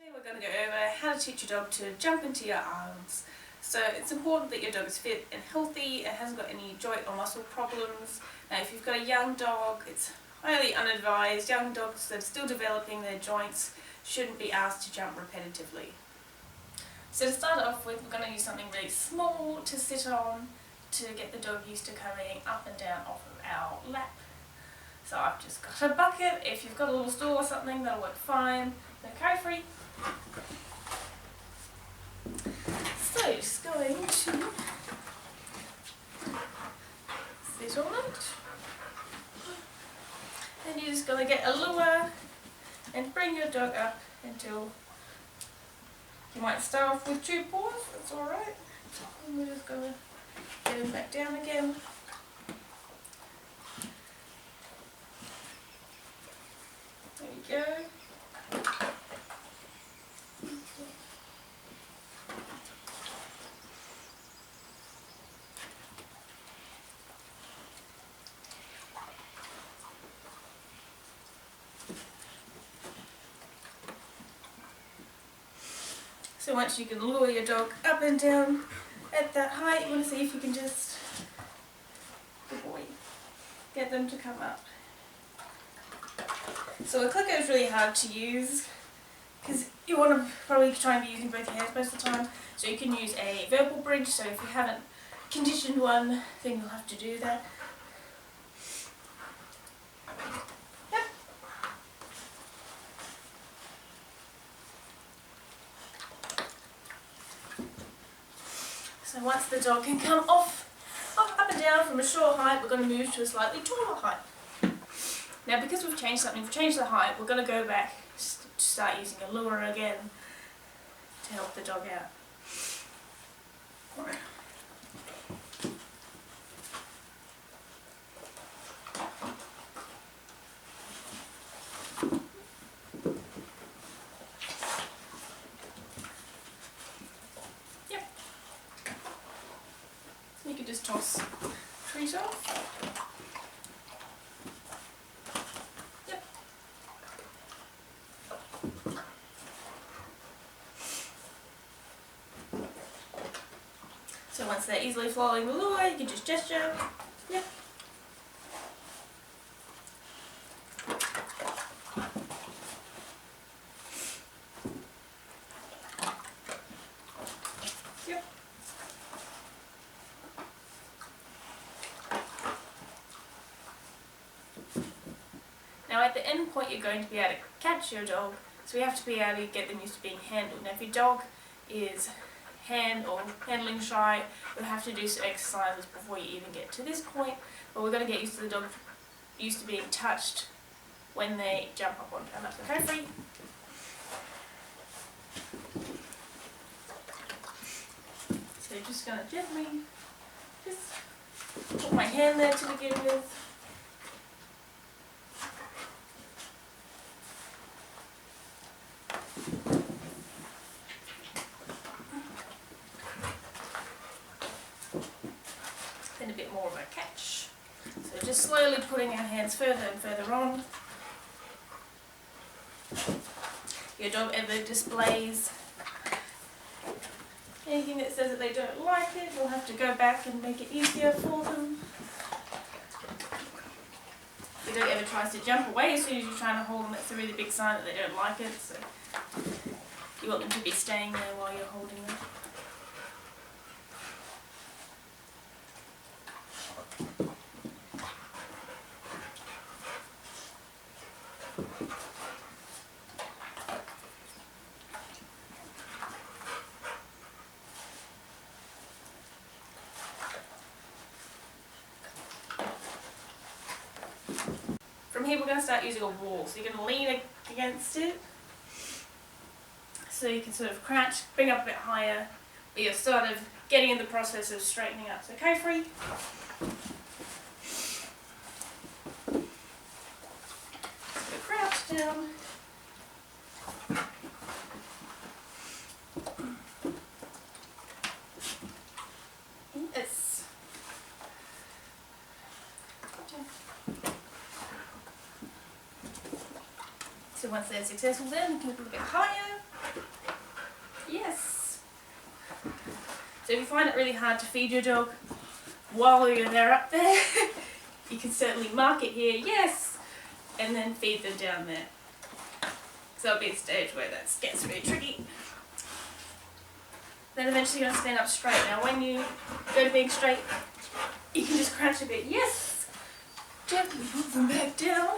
Today we're going to go over how to teach your dog to jump into your arms. So it's important that your dog is fit and healthy and hasn't got any joint or muscle problems. Now if you've got a young dog, it's highly unadvised. Young dogs that are still developing their joints shouldn't be asked to jump repetitively. So to start off with, we're going to use something really small to sit on to get the dog used to coming up and down off of our lap. So I've just got a bucket. If you've got a little stool or something, that'll work fine. No carry free. So just going to sit on it. Then you're just going to get a lure and bring your dog up until you might start off with 2 paws, that's alright. And we're just going to get him back down again. There we go. So once you can lure your dog up and down at that height, you want to see if you can just, good boy, get them to come up. So a clicker is really hard to use because you want to probably try and be using both your hands most of the time. So you can use a verbal bridge, so if you haven't conditioned one, then you'll have to do that. Yep. So once the dog can come off, up and down from a short height, we're going to move to a slightly taller height. Now because we've changed something, we've changed the height, we're going to go back to start using a lure again to help the dog out. Yep. You can just toss treat off. So once they're easily following the lure, you can just gesture. Yep. Yep. Now at the end point you're going to be able to catch your dog, so we have to be able to get them used to being handled. Now if your dog is hand or handling shy, you'll have to do some exercises before you even get to this point, but we're going to get used to the dog used to being touched when they jump up on and up the carry free. So just going to gently just put my hand there to begin with. Then a bit more of a catch. So just slowly putting our hands further and further on. Your dog ever displays anything that says that they don't like it, we'll have to go back and make it easier for them. If your dog ever tries to jump away as soon as you're trying to hold them, that's a really big sign that they don't like it. So you want them to be staying there while you're holding them. From here we're going to start using a wall, so you're going to lean against it, so you can sort of crouch, bring up a bit higher, but you're sort of getting in the process of straightening up. So carry free. So crouch down. Yes. So once they're successful then, we can go a bit higher. yes. So if you find it really hard to feed your dog while they're up there, you can certainly mark it here, yes, and then feed them down there. So there'll be a stage where that gets really tricky. Then eventually you're going to stand up straight. Now when you go to being straight, you can just crouch a bit, yes, gently put them back down.